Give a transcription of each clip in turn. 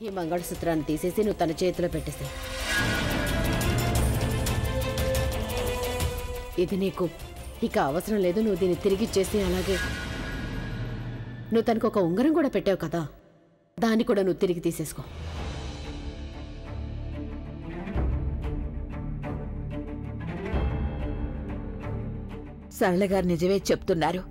ఈ మంగళసూత్రాన్ని తీసేసి నువ్వు తన చేతిలో పెట్టేసి. ఇది నీకు ఇక అవసరం లేదు, నువ్వు దీన్ని తిరిగిచ్చేసి. అలాగే నువ్వు తనకు ఒక ఉంగరం కూడా పెట్టావు కదా, దాన్ని కూడా నువ్వు తిరిగి తీసేసుకో. సరళ గారు నిజమే చెప్తున్నారు.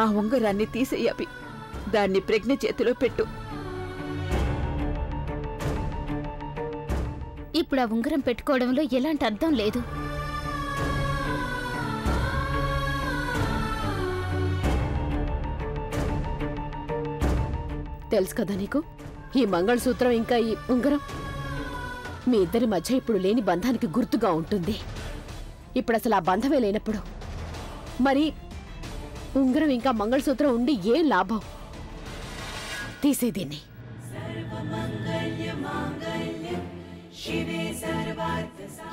ఆ ఉంగరాన్ని తీసేయపి, దాన్ని ప్రజ్ఞ చేతిలో పెట్టు. ఇప్పుడు ఆ ఉంగరం పెట్టుకోవడంలో ఎలాంటి అర్థం లేదు. తెలుసు కదా నీకు, ఈ మంగళసూత్రం ఇంకా ఈ ఉంగరం మీ ఇద్దరి మధ్య ఇప్పుడు లేని బంధానికి గుర్తుగా ఉంటుంది. ఇప్పుడు అసలు ఆ బంధమే లేనప్పుడు మరి ఉంగరం ఇంకా మంగళసూత్రం ఉండి ఏం లాభం? తీసే దీన్ని.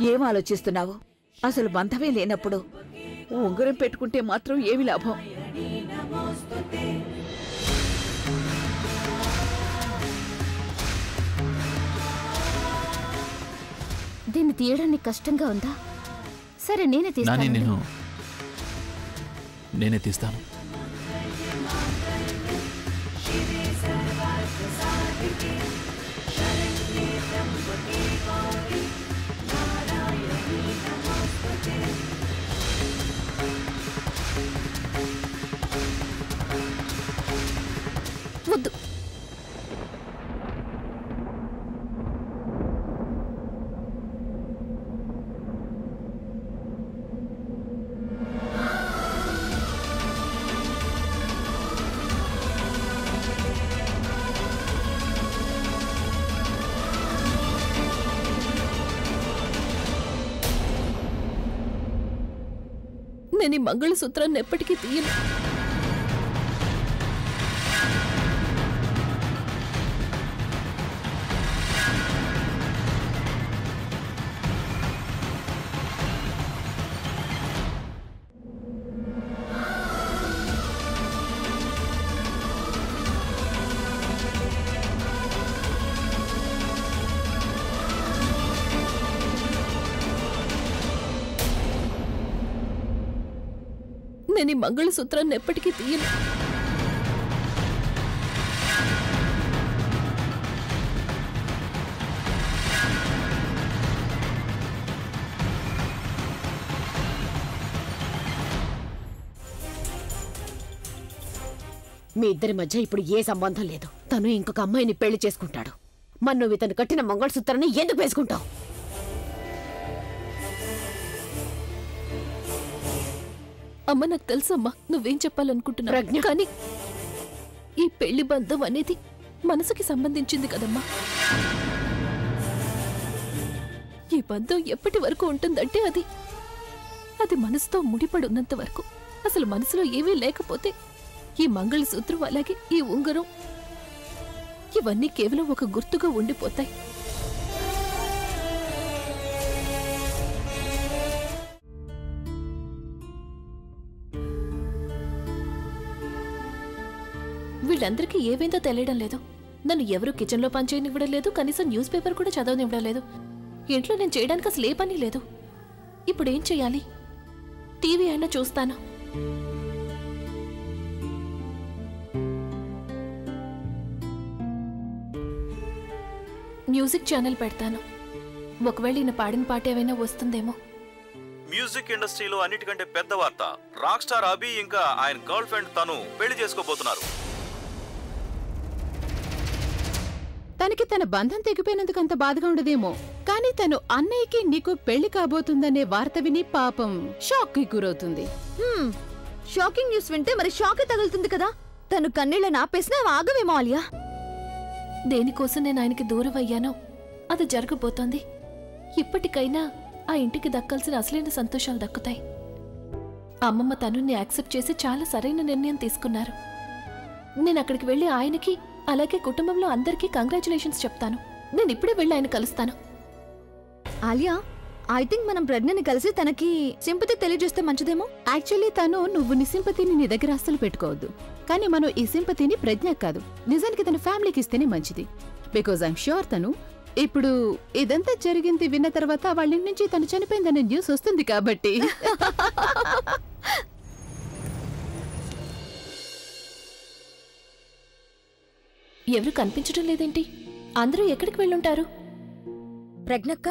ఏం ఆలోచిస్తున్నావు? అసలు బంధమే లేనప్పుడు ఉంగరం పెట్టుకుంటే మాత్రం ఏమి లాభం? దీన్ని తీయడానికి కష్టంగా ఉందా? సరే నేనే తీస్తాను. నేనే తీస్తాను. వద్దు. నేను ఈ మంగళసూత్రాన్ని ఎప్పటికీ తీయను. నేను ఈ మంగళసూత్రాన్ని ఎప్పటికీ తీయను. మీ ఇద్దరి మధ్య ఇప్పుడు ఏ సంబంధం లేదు. తను ఇంకొక అమ్మాయిని పెళ్లి చేసుకుంటాడు. మరి నువ్వు ఇతను కట్టిన మంగళసూత్రాన్ని ఎందుకు వేసుకుంటావు? అమ్మ, నాకు తెలుసమ్మా నువ్వేం చెప్పాలనుకుంటున్నావు, కానీ ఈ పెళ్లి బంధం అనేది మనసుకి సంబంధించింది కదమ్మా. ఈ బంధం ఎప్పటి వరకు ఉంటుందంటే అది మనసుతో ముడిపడి ఉన్నంత వరకు. అసలు మనసులో ఏమీ లేకపోతే ఈ మంగళసూత్రం అలాగే ఈ ఉంగరం ఇవన్నీ కేవలం ఒక గుర్తుగా ఉండిపోతాయి. వీళ్ళందరికీ ఏవేందో తెలియడం లేదు. నన్ను ఎవరు కిచెన్లో పనిచేయనివ్వడం లేదు, కనీసం న్యూస్ పేపర్ కూడా చదవనివ్వడం లేదు. ఇంట్లో నేను చేయడానికి అసలు ఏ పని లేదు. ఇప్పుడేం చెయ్యాలి? టీవీ అయినా చూస్తాను. మ్యూజిక్ ఛానల్ పెడతాను. ఒకవేళ ఈయన పాడిన పాట ఏమైనా వస్తుందేమో. మ్యూజిక్ ఇండస్ట్రీలో అన్నిటికంటే పెద్ద వార్త, రాక్ స్టార్ అభి ఇంకా ఆయన గర్ల్ ఫ్రెండ్ తను పెళ్లి చేసుకోబోతున్నారు. తనకి తన బంధం తెగిపోయినందుకు అంత బాధగా ఉండదేమో, కానీ తను అన్నయ్యకి నీకు పెళ్లి కాబోతుందనే వార్త విని పాపం షాక్ కి గురవుతుంది. షాకింగ్ న్యూస్ వింటే మరి షాక్ తగులుతుంది కదా. తను కన్నీళ్ళని ఆపేసినా ఆగవేమో ఆలియా. దేనికోసం నేను ఆయనకి దూరం అయ్యానో అది జరగబోతోంది. ఇప్పటికైనా ఆ ఇంటికి దక్కాల్సిన అసలైన సంతోషాలు దక్కుతాయి. అమ్మమ్మ తనుని యాక్సెప్ట్ చేసి చాలా సరైన నిర్ణయం తీసుకున్నారు. నేను అక్కడికి వెళ్ళి ఆయనకి అలాగే కుటుంబంలో అందరికీ కంగ్రాచులేషన్స్ చెప్తాను. నేను ఇప్పుడే వెళ్ళి ఆయన కలుస్తాను. ఆలియా, ఐ థింక్ మనం ప్రజ్ఞని కలిసి తనకి సింపతి తెలియజేస్తే మంచిదేమో. యాక్చువల్లీ తను నువ్వు నీ సింపతిని నీ దగ్గర అస్సలు పెట్టుకోవద్దు. కానీ మనం ఈ సింపతిని ప్రజ్ఞ కాదు, నిజానికి తన ఫ్యామిలీకి ఇస్తేనే మంచిది. బికాజ్ ఐఎమ్ ష్యూర్ తను ఇప్పుడు ఇదంతా జరిగింది విన్న తర్వాత వాళ్ళ ఇంటి నుంచి తను చనిపోయిందనే న్యూస్ వస్తుంది కాబట్టి. ఎవరు కనిపించడం లేదేంటి? అందరూ ఎక్కడికి వెళ్ళుంటారు? ప్రజ్ఞక్క,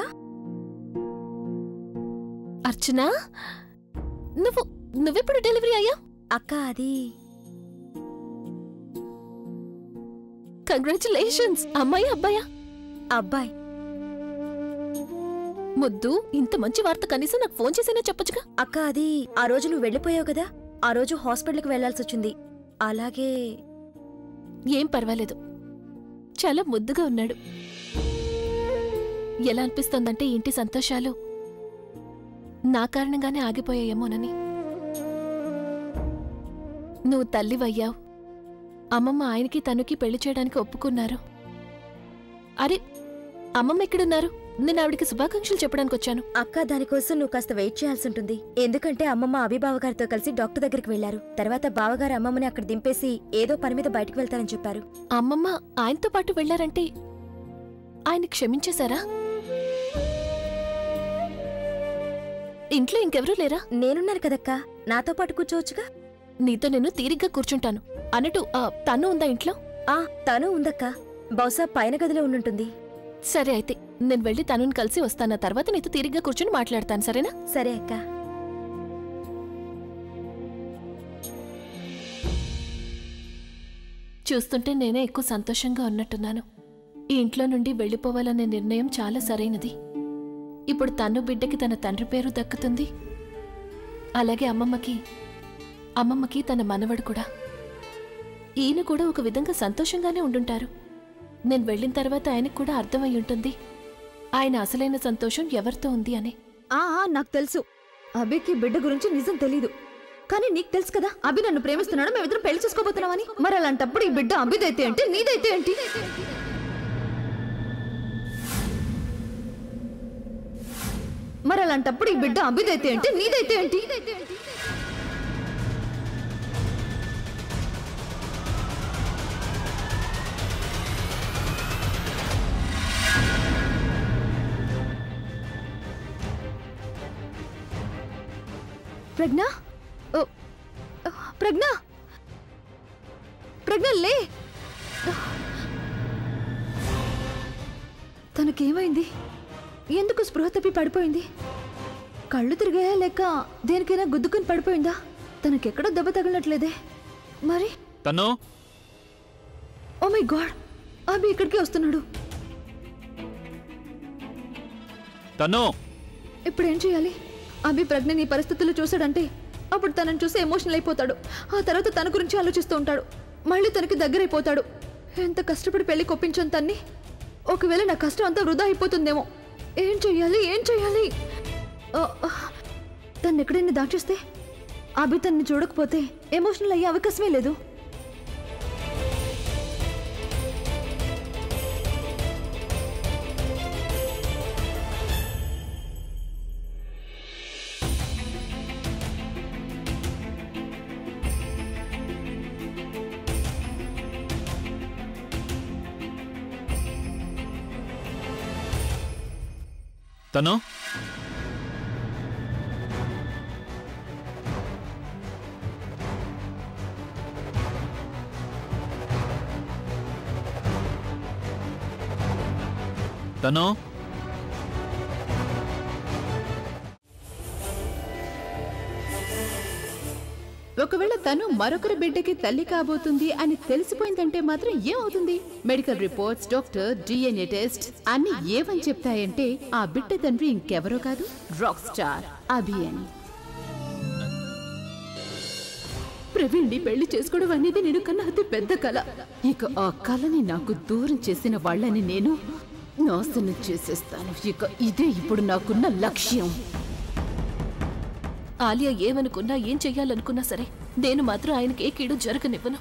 అర్చన, నువ్వెప్పుడు డెలివరీ అయ్యా? అక్క అది కంగ్రాచులేషన్స్. అమ్మాయి అబ్బాయా? అబ్బాయి. ముద్దు, ఇంత మంచి వార్త కనీసం నాకు ఫోన్ చేసినా చెప్పొచ్చుగా. అక్క అది ఆ రోజు నువ్వు వెళ్ళిపోయావు కదా, ఆ రోజు హాస్పిటల్కి వెళ్లాల్సి వచ్చింది. అలాగే ఏం పర్వాలేదు, చాలా ముద్దుగా ఉన్నాడు. ఎలా అనిపిస్తోందంటే ఇంటి సంతోషాలు నా కారణంగానే ఆగిపోయాయేమోనని. నువ్వు తల్లివయ్యావు, అమ్మమ్మ ఆయనకి తనుకి పెళ్లి చేయడానికి ఒప్పుకున్నారు. అరే, అమ్మమ్మ ఎక్కడున్నారు? నేను ఆవిడికి శుభాకాంక్షలు చెప్పడానికి వచ్చాను. అక్క దానికోసం నువ్వు కాస్త వెయిట్ చేయాల్సి ఉంటుంది. ఎందుకంటే అమ్మమ్మ అభిబావ గారితో కలిసి డాక్టర్ దగ్గరికి వెళ్లారు. తర్వాత బావగారు అమ్మమ్మని అక్కడ దింపేసి ఏదో పని మీద బయటకు వెళ్తారని చెప్పారు. అమ్మమ్మ ఆయనతో పాటు వెళ్లారంటే ఆయన క్షమించేశారా? ఇంట్లో ఇంకెవరూ లేరా? నేనున్నాను కదక్కా, నాతో పాటు కూర్చోవచ్చుగా. నీతో నేను తీరిగ్గా కూర్చుంటాను. అన్నట్టు తను ఉందా ఇంట్లో? తను ఉందక్క, బహుశా పైన గదిలో ఉండుంటుంది. సరే అయితే నేను వెళ్ళి తనుని కలిసి వస్తాను. తర్వాత నీతో తీరిగ్గా కూర్చుని మాట్లాడతాను, సరేనా? సరే అక్క. చూస్తుంటే నేనే ఎక్కువ సంతోషంగా ఉన్నట్టున్నాను. ఈ ఇంట్లో నుండి వెళ్ళిపోవాలనే నిర్ణయం చాలా సరైనది. ఇప్పుడు తను బిడ్డకి తన తండ్రి పేరు దక్కుతుంది, అలాగే అమ్మమ్మకి తన మనవడు కూడా. ఈయన కూడా ఒక విధంగా సంతోషంగానే ఉండుంటారు. నేను వెళ్ళిన తర్వాత ఆయనకు కూడా అర్థమై ఉంటుంది ఆయన అసలైన సంతోషం ఎవరితో ఉంది అని. నాకు తెలుసు, అభికి బిడ్డ గురించి నిజం తెలీదు. కానీ నీకు తెలుసు కదా, అభి నన్ను ప్రేమిస్తున్నాడు, మేమిద్దరం పెళ్లి చేసుకోబోతున్నామని. మరి అలాంటప్పుడు ఈ బిడ్డ అభిదైతే ఏంటి, నీదైతే ఏంటి? మరి అలాంటప్పుడు ఈ బిడ్డ అభిదైతే ఏంటి, నీదైతే ఏంటి? ప్రజ్ఞ, ప్రజ్ఞ, ప్రజ్ఞ లే. తనకేమైంది? ఎందుకు స్పృహ తప్పి పడిపోయింది? కళ్ళు తిరిగాయా లేక దేనికైనా గుద్దుకుని పడిపోయిందా? తనకెక్కడో దెబ్బ తగిలినట్లేదే. మరి తను, ఓ మై గాడ్, అభి ఇక్కడికి వస్తున్నాడు. తను ఇప్పుడు ఏం చేయాలి? అభి ప్రజ్ఞని ఈ పరిస్థితుల్లో చూశాడంటే అప్పుడు తనని చూసి ఎమోషనల్ అయిపోతాడు. ఆ తర్వాత తన గురించి ఆలోచిస్తూ ఉంటాడు. మళ్ళీ తనకి దగ్గరైపోతాడు. ఎంత కష్టపడి పెళ్లి కొప్పించాను తన్ని. ఒకవేళ నా కష్టం అంతా వృధా అయిపోతుందేమో. ఏం చెయ్యాలి, ఏం చెయ్యాలి? తను ఎక్కడైనా దాచేస్తే, అభి తన్ని చూడకపోతే ఎమోషనల్ అయ్యే అవకాశమే లేదు. తను, తను, ఒకవేళ తను మరొకరి బిడ్డకి తల్లి కాబోతుంది అని తెలిసిపోయిందంటే మాత్రం ఏమవుతుంది? Medical reports, doctor, DNA test అన్ని ఏమని చెప్తాయంటే ఆ బిడ్డ తండ్రి ఇంకెవరో కాదు, రాక్ స్టార్ అభి అని. ప్రవీణ్ని పెళ్లి చేసుకోవడం అనేది నేను కన్నా అతి పెద్ద కళ. ఇక ఆ కళని నాకు దూరం చేసిన వాళ్ళని నేను నాశనం చేసేస్తాను. ఇక ఇదే ఇప్పుడు నాకున్న లక్ష్యం. ఆలియా ఏమనుకున్నా, ఏం చెయ్యాలనుకున్నా సరే, నేను మాత్రం ఆయనకి ఏ కీడు జరగనివ్వను.